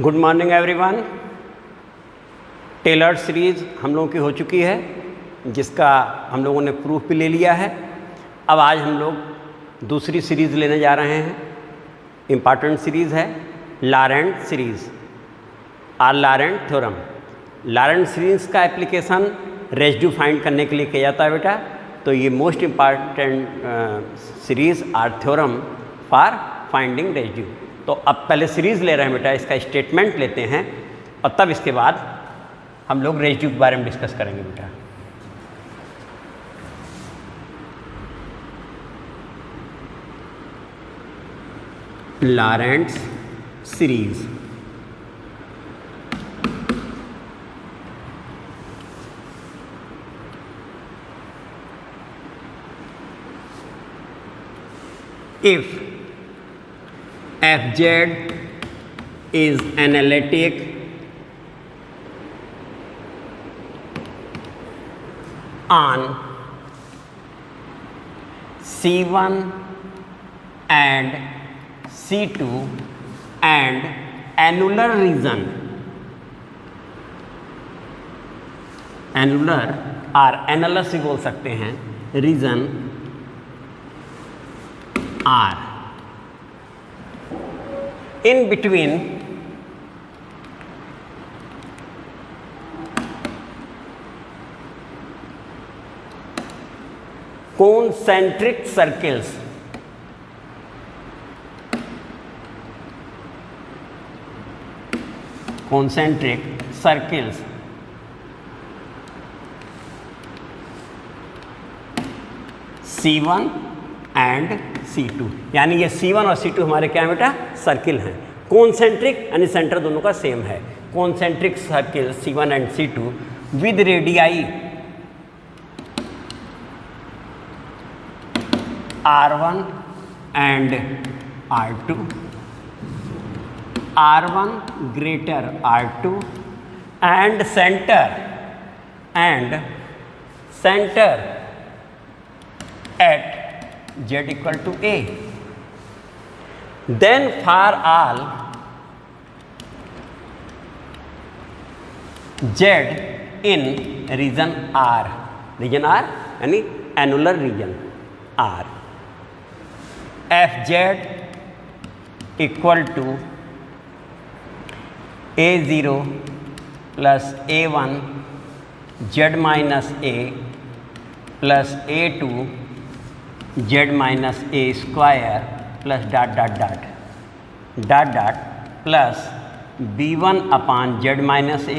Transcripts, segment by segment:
Good morning everyone. Taylor series हम लोगों की हो चुकी है, जिसका हम लोगों ने प्रूफ भी ले लिया है। अब आज हम लोग दूसरी सीरीज़ लेने जा रहे हैं। इम्पॉर्टेंट सीरीज़ है लॉरेंट सीरीज़ और लॉरेंट थ्योरम। लॉरेंट सीरीज़ का एप्लीकेशन रेसिड्यू फाइंड करने के लिए किया जाता है बेटा। तो ये मोस्ट इम्पॉर्टेंट सीरीज़ और थ्योरम फॉर फाइंडिंग रेसिड्यू। तो अब पहले सीरीज़ ले रहे हैं बेटा, इसका स्टेटमेंट लेते हैं और तब इसके बाद हम लोग रेसिड्यू के बारे में डिस्कस करेंगे बेटा। Lorentz series if fz is analytic on C1 and C2 and annular region, annular और एनालस भी बोल सकते हैं, region R in between concentric circles, concentric circles C1 and C2, यानी ये C1 और C2 हमारे क्या है बेटा, सर्किल हैं। कॉन्सेंट्रिक यानी सेंटर दोनों का सेम है। Concentric circle C1 and C2 with radii R1 and R2, R1 greater R2 and centre at z equal to a. Then for all z in region R, region R यानी annular region R, fz equal to a0 plus a1 z minus a plus a2 z minus a square plus dot dot dot dot dot plus b1 upon z minus a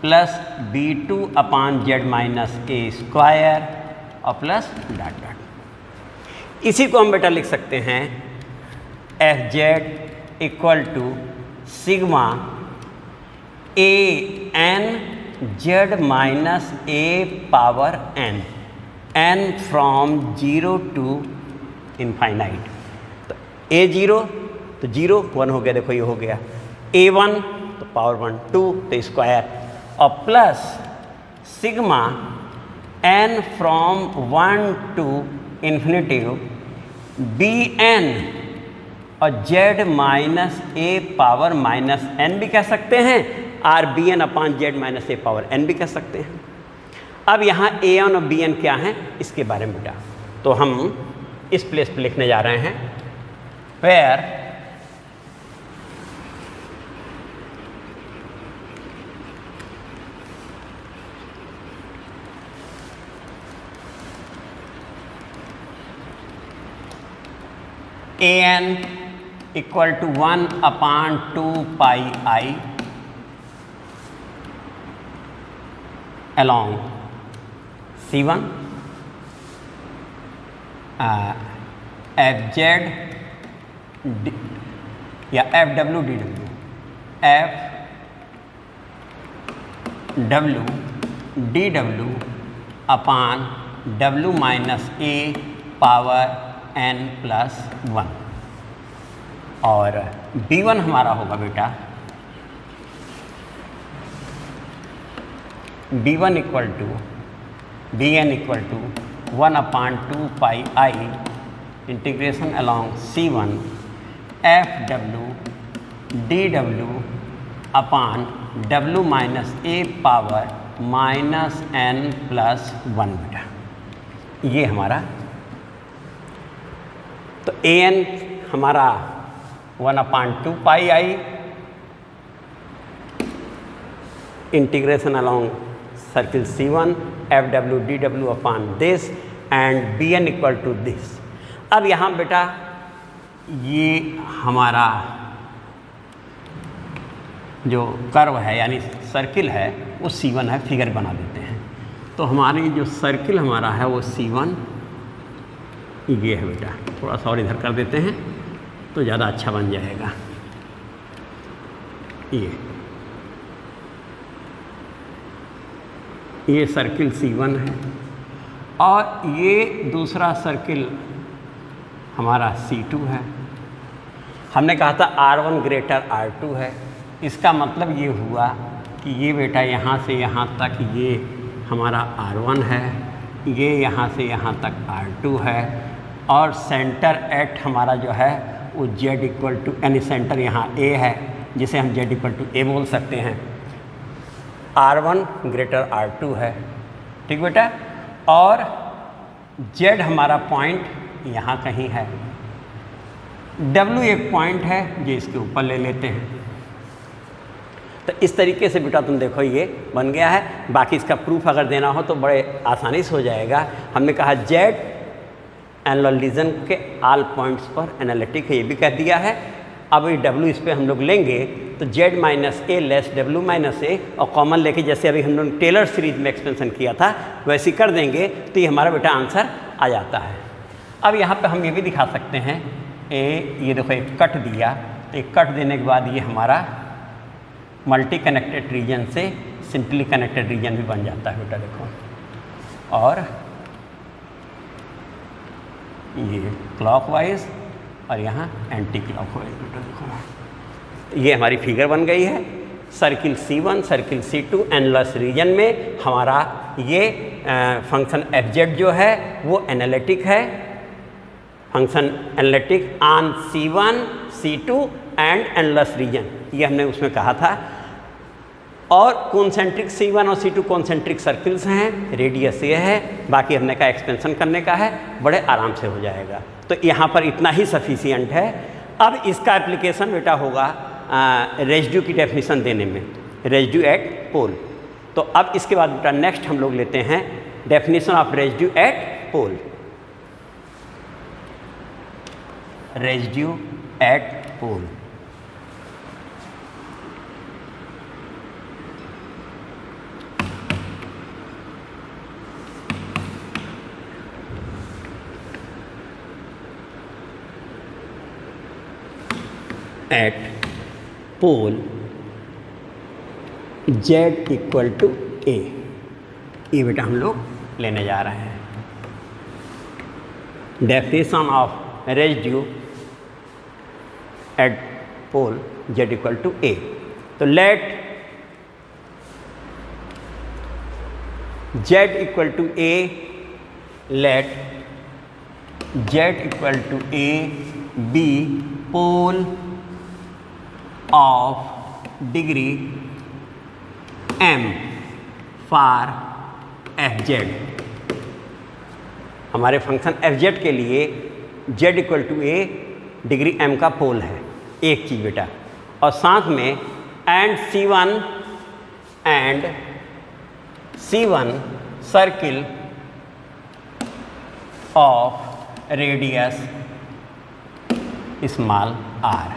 plus b2 upon z minus a square और plus dot dot. इसी को हम बेटा लिख सकते हैं fz equal to sigma a n z minus a power n from 0 to infinite. तो a0 तो 0 1 हो गया, देखो ये हो गया। a1 तो पावर 1 2 तो स्क्वायर और plus sigma n from 1 to infinitive bn और z minus a power minus n भी कह सकते हैं और bn upon z minus a power n भी कह सकते हैं। अब यहाँ a1 और bn क्या हैं इसके बारे में बेटा, तो हम इस प्लेस पे लिखने जा रहे हैं where an equal to 1 upon 2 pi i along C1 fz या fw dw fw dw upon w minus a power n plus 1 और b1 हमारा होगा बेटा b1 equal to bn equal to 1 upon 2 pi i integration along C1 F W D W upon W minus A power minus n plus 1 बेटा, ये हमारा। तो an हमारा 1/2 pi I integration along circle C1 FW DW upon this and Bn equal to this. अब यहाँ बेटा ये हमारा जो कर्व है यानी सर्किल है वो C1 है, फिगर बना देते हैं। तो हमारी जो सर्किल हमारा है वो C1 ये है बेटा, थोड़ा सा और इधर कर देते हैं तो ज़्यादा अच्छा बन जाएगा। ये सर्किल C1 है और ये दूसरा सर्किल हमारा C2 है। हमने कहा था R1 ग्रेटर R2 है, इसका मतलब ये हुआ कि ये बेटा यहाँ से यहाँ तक ये हमारा R1 है, ये यहाँ से यहाँ तक R2 है और सेंटर एट हमारा जो है वो Z इक्वल टू, यानी सेंटर यहाँ A है जिसे हम Z इक्वल टू A बोल सकते हैं। R1 ग्रेटर R2 है, ठीक बेटा। और Z हमारा पॉइंट यहाँ कहीं है, W एक पॉइंट है जो इसके ऊपर ले लेते हैं। तो इस तरीके से बेटा तुम देखो ये बन गया है। बाकी इसका प्रूफ अगर देना हो तो बड़े आसानी से हो जाएगा। हमने कहा Z एनुलर लीजन के ऑल पॉइंट्स पर एनालिटिक है, ये भी कह दिया है। अब ये W इस पर हम लोग लेंगे तो Z minus A less W minus A और कॉमन लेके जैसे अभी हम लोग टेलर सीरीज में एक्सपेंशन किया था वैसे कर देंगे तो ये हमारा बेटा आंसर आ जाता है। अब यहाँ पे हम ये भी दिखा सकते हैं, ये देखो एक कट दिया, तो एक कट देने के बाद ये हमारा मल्टी कनेक्टेड रीजन से सिंपली कनेक्टेड रीजन भी बन जाता है बेटा देखो। और ये क्लॉकवाइज और यहाँ एंटी क्लॉकवाइज बेटा देखो। ये हमारी फिगर बन गई है। Circle C1 circle C2 एनालिस reason में हमारा ये फंक्शन FZ जो है वो एनालिटिक है, function analytic on C1 C2 and annulus region, ये हमने उसमें कहा था। और कॉन्सेंट्रिक C1 और C2 कॉन्सेंट्रिक सर्किल्स हैं, रेडियस ये है, बाकी हमने कहा एक्सपेंशन करने का है, बड़े आराम से हो जाएगा। तो यहाँ पर इतना ही सफिशियंट है। अब इसका एप्लीकेशन बेटा होगा रेजिड्यू की डेफिनेशन देने में, रेजिड्यू एट पोल। तो अब इसके बाद बेटा नेक्स्ट हम लोग लेते हैं definition of residue at pole. Residue at pole, at pole Z equal to A, ये बेटा हम लोग लेने जा रहे हैं। Definition of residue at pole Z equal to A। तो let Z equal to A, let Z equal to A be pole of degree m for fz। हमारे फंक्शन fz के लिए z equal to a degree m का पोल है, एक चीज बेटा। और साथ में and C1 circle of radius small r।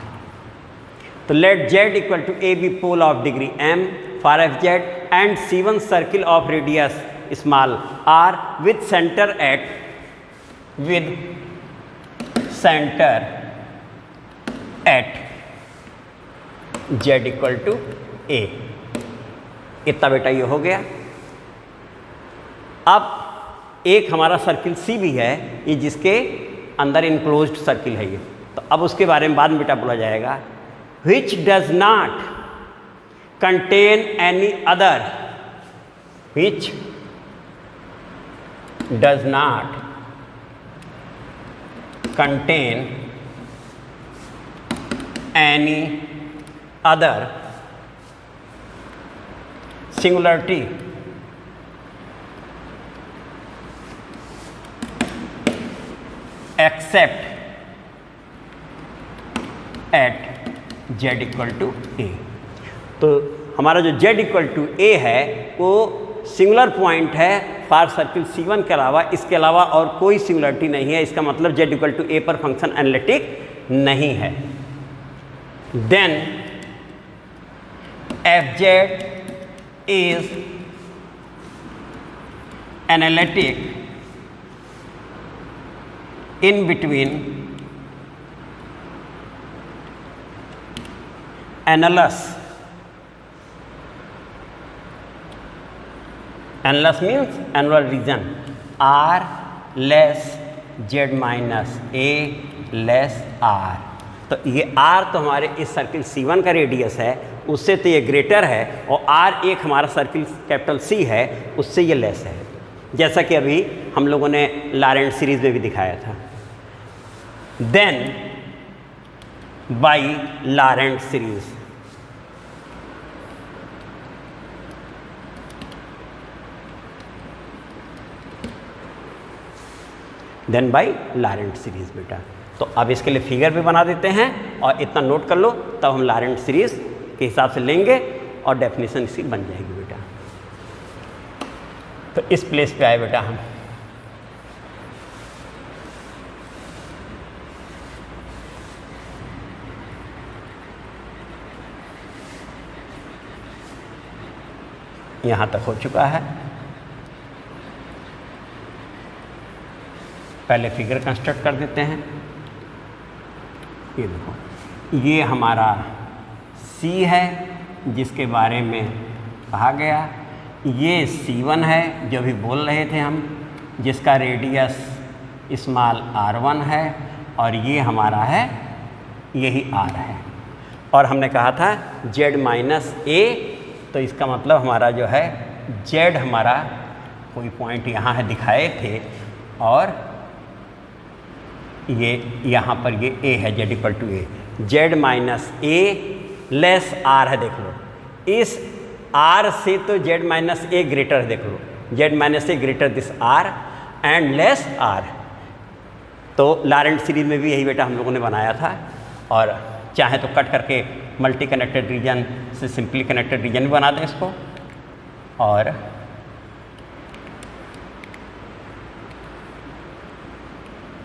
तो let Z equal to A be pole of degree m for FZ and C1 circle of radius small r with centre at Z equal to A। इतना बेटा ये हो गया। अब एक हमारा circle C भी है, ये जिसके अंदर इनक्लोज्ड सर्किल है ये। तो अब उसके बारे में बाद में बेटा बोला जाएगा। which does not contain any other, which does not contain any other singularity except at z equal to A. तो हमारा जो z इक्वल टू ए है वो सिंगुलर पॉइंट है फॉर सर्किल C1 के अलावा, इसके अलावा और कोई सिंगुलरिटी नहीं है। इसका मतलब z इक्वल टू ए पर फंक्शन एनालिटिक नहीं है। Then fz is analytic in between annulus means annular region r less z minus a less r। तो ये r तो हमारे इस सर्किल C1 का रेडियस है, उससे तो ये ग्रेटर है, और r एक हमारा सर्किल कैपिटल C है, उससे ये लेस है, जैसा कि अभी हम लोगों ने लॉरेंट सीरीज में भी दिखाया था। Then by Laurent series, then by Laurent series बेटा। तो अब इसके लिए फिगर भी बना देते हैं और इतना नोट कर लो, तब हम लॉरेंट सीरीज के हिसाब से लेंगे और डेफिनेशन इसकी बन जाएगी बेटा। तो इस प्लेस पे आए बेटा हम, यहाँ तक हो चुका है। पहले फिगर कंस्ट्रक्ट कर देते हैं। ये देखो, ये हमारा C है जिसके बारे में कहा गया, ये C1 है जो भी बोल रहे थे हम, जिसका रेडियस स्मॉल r1 है, और ये हमारा है, यही r है। और हमने कहा था z माइनस a, तो इसका मतलब हमारा जो है z हमारा कोई पॉइंट यहाँ है दिखाए थे, और ये यहाँ पर ये a है, z equal to A, z minus a less r है। देख लो, इस r से तो z माइनस a ग्रेटर है, देख लो, z minus a greater this r and less r। तो लॉरेंट सीरीज में भी यही बेटा हम लोगों ने बनाया था, और चाहे तो कट करके मल्टी कनेक्टेड रीजन से सिंपली कनेक्टेड रीजन भी बना दें इसको, और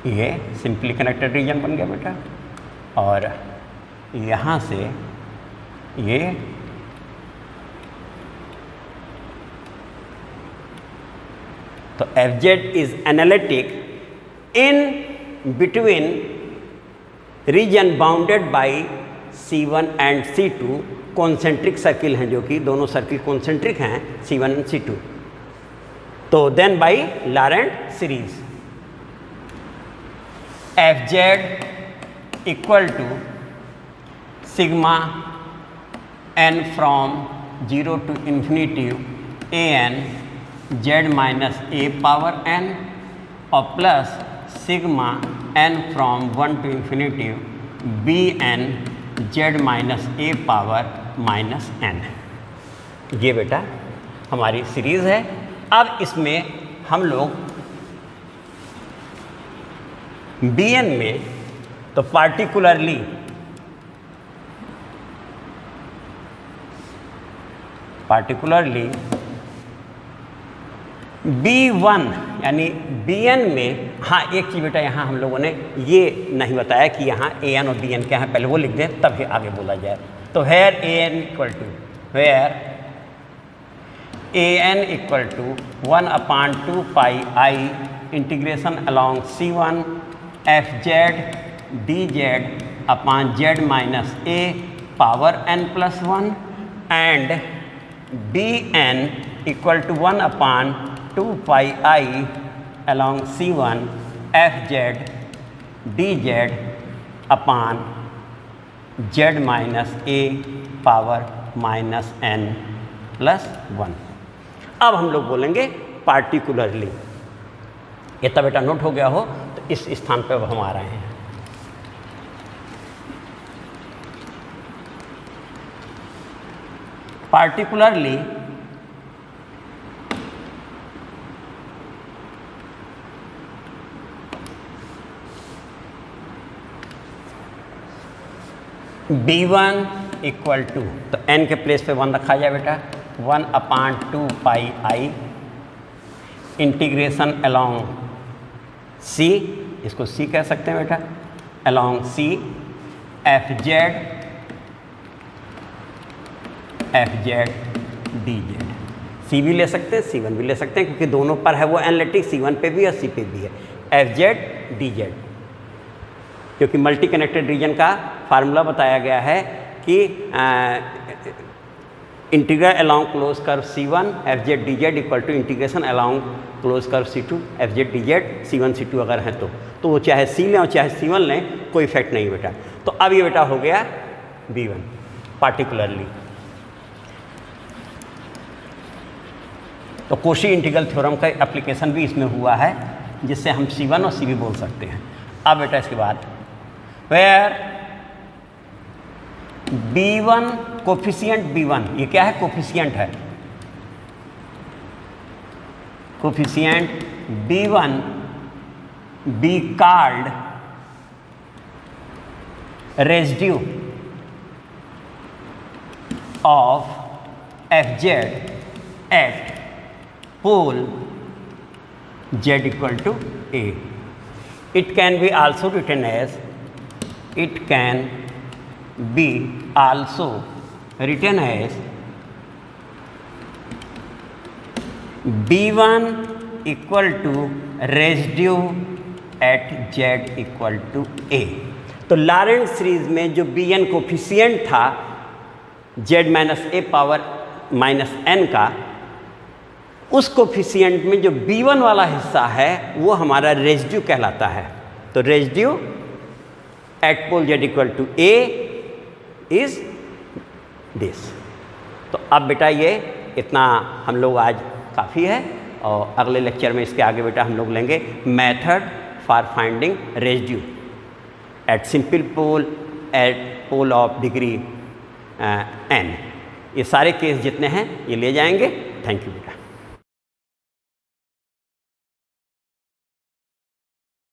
ये सिंपली कनेक्टेड रीजन बन गया बेटा। और यहाँ से ये तो fz is analytic in between reason bounded by C1 and C2। Concentric circle हैं, जो कि दोनों सर्किल कॉन्सेंट्रिक हैं, C1 एंड C2। तो then by Laurent series, fz equal to sigma n from 0 to infinity an z minus a power n, और plus sigma n from 1 to infinity bn z minus a power minus n। ये बेटा हमारी series है। अब इसमें हम लोग bn में तो पार्टिकुलरली B1 यानी Bn में, हाँ एक चीज़ बेटा यहाँ हम लोगों ने ये नहीं बताया कि यहाँ An और Bn क्या है, पहले वो लिख दें तब फिर आगे बोला जाए। तो where An equal to, where An equal to 1/2 pi i integration along C1 fz dz upon z minus a power n plus 1 and Bn equal to 1/2 pi i along C1 fz dz upon z minus a power minus n plus 1। अब हम लोग बोलेंगे particularly. इतना बेटा note हो गया हो तो इस स्थान पर हम आ रहे हैं। पार्टिकुलरली B1 इक्वल टू, तो n के प्लेस पे 1 रखा जाए बेटा, 1/2 pi i integration along C, इसको C कह सकते हैं बेटा, along C f z dz। C भी ले सकते हैं, C1 भी ले सकते हैं, क्योंकि दोनों पर है वो एनालिटिक, C1 पे भी और C पे भी है, f z dz। क्योंकि मल्टी कनेक्टेड रीजन का फार्मूला बताया गया है कि integral along close curve C1 f z dz equal to integration along close curve C2 f z dz, C1 C2 अगर हैं तो वो चाहे C लें और चाहे C1 लें, कोई इफेक्ट नहीं बेटा। तो अब ये बेटा हो गया B1 पार्टिकुलरली। तो कोशी इंटीग्रल थ्योरम का एप्लीकेशन भी इसमें हुआ है, जिससे हम C1 और C भी बोल सकते हैं। अब बेटा इसके बाद वेयर B1 कोफिशिएंट B1, ये क्या है? कोफिशिएंट है। Coefficient B1 be called residue of fz at pole z equal to a. It can be also written as, it can be also written as B1 equal to residue at z equal to a। तो Laurent series में जो Bn coefficient था z minus ए power minus n का, उस coefficient में जो B1 वाला हिस्सा है वो हमारा रेजिड्यू कहलाता है। तो residue at pole z equal to a is this. तो अब बेटा ये इतना हम लोग आज काफ़ी है, और अगले लेक्चर में इसके आगे बेटा हम लोग लेंगे method for finding residue at simple pole, at pole of degree n। ये सारे केस जितने हैं ये ले जाएंगे। थैंक यू बेटा।